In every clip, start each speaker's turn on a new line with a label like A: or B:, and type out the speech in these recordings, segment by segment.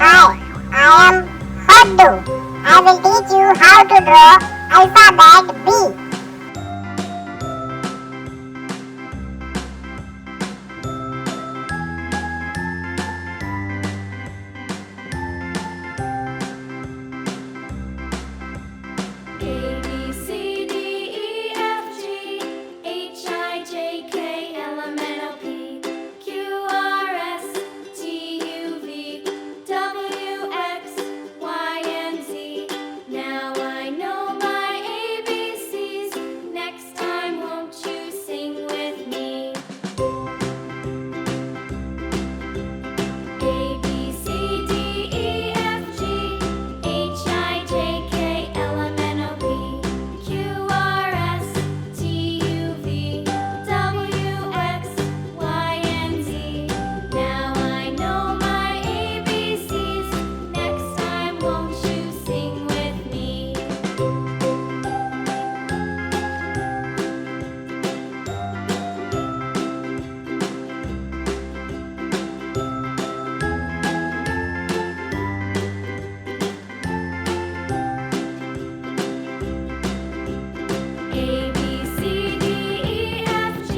A: Hi, I am Hoddu. I will teach you how to draw alphabet B.
B: A B C D E F G H I J K L M N O P Q R S T U V W X Y and Z. Now I know my ABCs. Next time, won't you sing with me? A B C D E F G H I J K L M N O P Q R S T U V W X Y and Z. Now I know my ABCs. Next time, won't you sing with me? A B C D E F G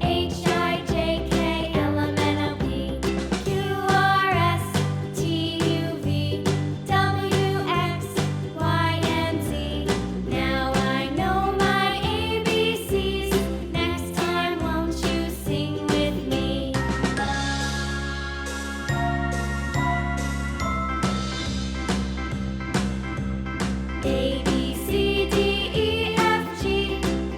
B: H I J K L M N O P Q R S T U V W X Y and Z. Now I know my ABCs. Next time, won't you sing with me? A B C D E F G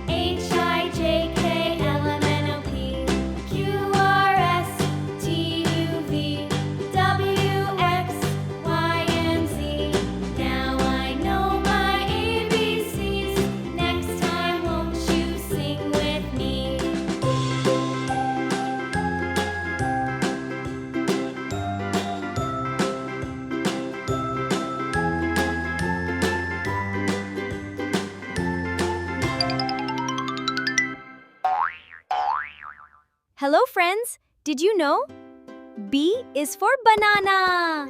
B: H I J K L M N O P Q R S T U V W X Y and Z. Now I know my ABCs. Next time, won't you sing with me?
C: Hello friends! Did you know? B is for banana.